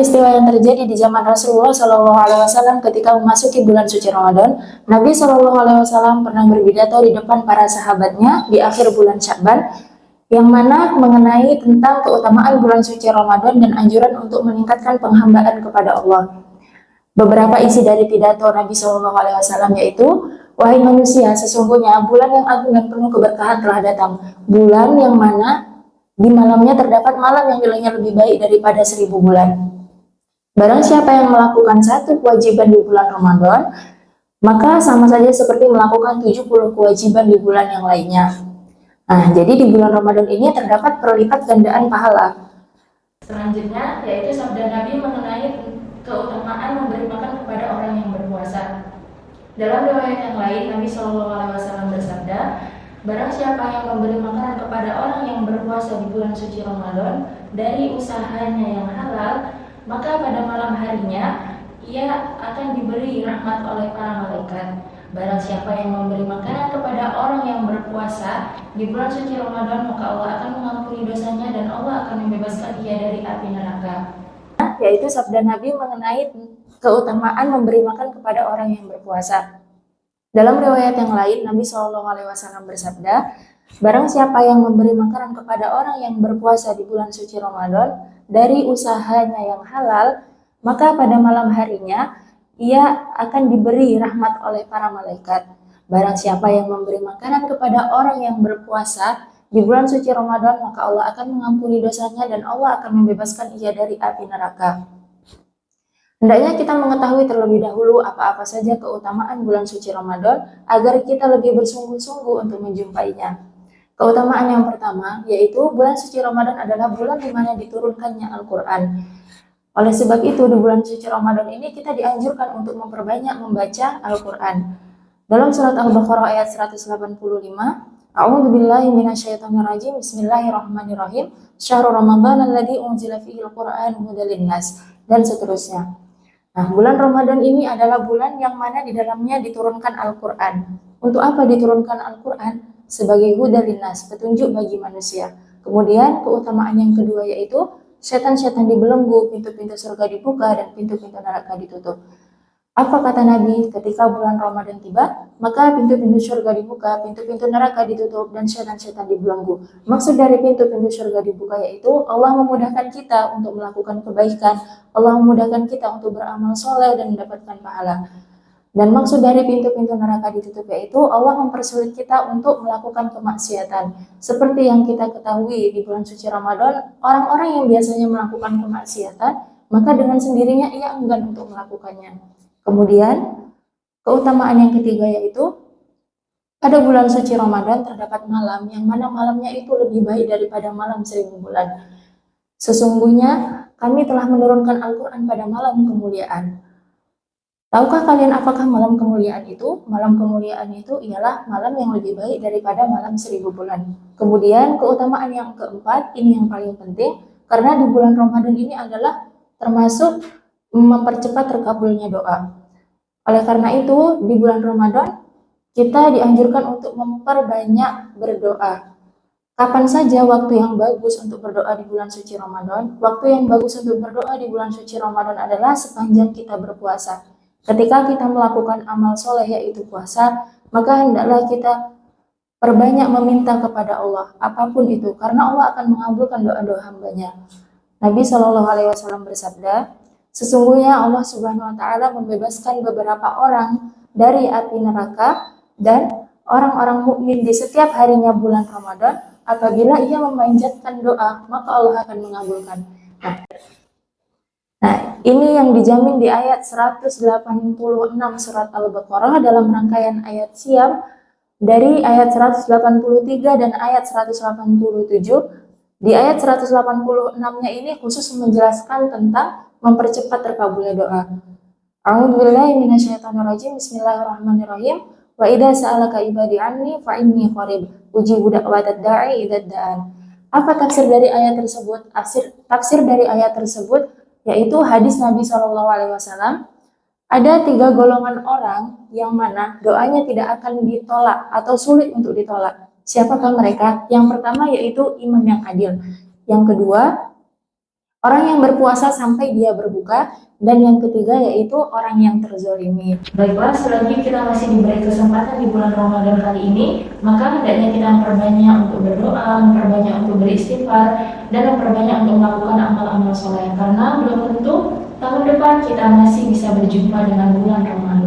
peristiwa yang terjadi di zaman Rasulullah SAW ketika memasuki bulan suci Ramadan, Nabi SAW pernah berpidato di depan para sahabatnya di akhir bulan Sya'ban, yang mana mengenai tentang keutamaan bulan suci Ramadan dan anjuran untuk meningkatkan penghambaan kepada Allah. Beberapa isi dari pidato Nabi SAW yaitu, wahai manusia, sesungguhnya bulan yang agung dan penuh keberkahan telah datang, bulan yang mana di malamnya terdapat malam yang nilainya lebih baik daripada 1000 bulan. Barang siapa yang melakukan satu kewajiban di bulan Ramadan, maka sama saja seperti melakukan 70 kewajiban di bulan yang lainnya. Nah, jadi di bulan Ramadan ini terdapat perlipat gandaan pahala. Selanjutnya, yaitu sabda Nabi mengenai keutamaan memberi makan kepada orang yang berpuasa. Dalam riwayat yang lain, Nabi SAW bersabda, barang siapa yang memberi makanan kepada orang yang berpuasa di bulan suci Ramadan dari usahanya yang halal, maka pada malam harinya ia akan diberi rahmat oleh para malaikat. Barang siapa yang memberi makanan kepada orang yang berpuasa di bulan suci Ramadan, maka Allah akan mengampuni dosanya dan Allah akan membebaskan ia dari api neraka. Yaitu sabda Nabi mengenai keutamaan memberi makan kepada orang yang berpuasa. Dalam riwayat yang lain, Nabi SAW bersabda, barang siapa yang memberi makanan kepada orang yang berpuasa di bulan suci Ramadan dari usahanya yang halal, maka pada malam harinya ia akan diberi rahmat oleh para malaikat. Barang siapa yang memberi makanan kepada orang yang berpuasa di bulan suci Ramadan, maka Allah akan mengampuni dosanya dan Allah akan membebaskan ia dari api neraka. Hendaknya kita mengetahui terlebih dahulu apa-apa saja keutamaan bulan suci Ramadan agar kita lebih bersungguh-sungguh untuk menjumpainya. Keutamaan yang pertama yaitu bulan suci Ramadan adalah bulan di mana diturunkannya Al-Quran. Oleh sebab itu di bulan suci Ramadan ini kita dianjurkan untuk memperbanyak membaca Al-Quran. Dalam surat Al-Baqarah ayat 185, A'udzubillahi minasyaitonirrajim, Bismillahirrahmanirrahim, Syahrul Ramadan alladzi unzila fihi al-Qur'an hudal linnas, dan seterusnya. Nah, bulan Ramadan ini adalah bulan yang mana di dalamnya diturunkan Al-Quran. Untuk apa diturunkan Al-Quran? Sebagai hudal linnas, petunjuk bagi manusia. Kemudian keutamaan yang kedua yaitu setan-setan dibelenggu, pintu-pintu surga dibuka, dan pintu-pintu neraka ditutup. Apa kata Nabi ketika bulan Ramadan tiba? Maka pintu-pintu surga dibuka, pintu-pintu neraka ditutup, dan setan-setan dibelenggu. Maksud dari pintu-pintu surga dibuka yaitu Allah memudahkan kita untuk melakukan kebaikan, Allah memudahkan kita untuk beramal soleh dan mendapatkan pahala. Dan maksud dari pintu-pintu neraka ditutup yaitu Allah mempersulit kita untuk melakukan kemaksiatan. Seperti yang kita ketahui di bulan suci Ramadan, orang-orang yang biasanya melakukan kemaksiatan, maka dengan sendirinya ia enggan untuk melakukannya. Kemudian keutamaan yang ketiga yaitu pada bulan suci Ramadan terdapat malam yang mana malamnya itu lebih baik daripada malam 1000 bulan. Sesungguhnya kami telah menurunkan Al-Quran pada malam kemuliaan. Tahukah kalian apakah malam kemuliaan itu? Malam kemuliaan itu ialah malam yang lebih baik daripada malam 1000 bulan. Kemudian keutamaan yang keempat, ini yang paling penting, karena di bulan Ramadan ini adalah termasuk mempercepat terkabulnya doa. Oleh karena itu, di bulan Ramadan kita dianjurkan untuk memperbanyak berdoa. Kapan saja waktu yang bagus untuk berdoa di bulan suci Ramadan? Waktu yang bagus untuk berdoa di bulan suci Ramadan adalah sepanjang kita berpuasa. Ketika kita melakukan amal soleh yaitu puasa, maka hendaklah kita perbanyak meminta kepada Allah, apapun itu, karena Allah akan mengabulkan doa-doa hambanya. Nabi SAW bersabda, sesungguhnya Allah Subhanahu Wa Taala membebaskan beberapa orang dari api neraka dan orang-orang mukmin di setiap harinya bulan Ramadan. Apabila ia memanjatkan doa, maka Allah akan mengabulkan. Nah, ini yang dijamin di ayat 186 surat Al-Baqarah dalam rangkaian ayat siam dari ayat 183 dan ayat 187. Di ayat 186-nya ini khusus menjelaskan tentang mempercepat terkabulnya doa. A'udzubillahi minasyaitonirrajim, Bismillahirrahmanirrahim. Wa idza sa'alaka ibadi anni fa inni qarib ujibu da'watad da'i idza da'an. Apa tafsir dari ayat tersebut? Tafsir dari ayat tersebut yaitu hadis Nabi SAW. Ada 3 golongan orang yang mana doanya tidak akan ditolak atau sulit untuk ditolak. Siapakah mereka? Yang pertama yaitu imam yang adil. Yang kedua, orang yang berpuasa sampai dia berbuka, dan yang ketiga yaitu orang yang terzolimi. Baiklah, selagi kita masih diberi kesempatan di bulan Ramadan kali ini, maka hendaknya kita memperbanyak untuk berdoa, memperbanyak untuk beristighfar, dan memperbanyak untuk melakukan amal-amal soleh. Karena belum tentu tahun depan kita masih bisa berjumpa dengan bulan Ramadan.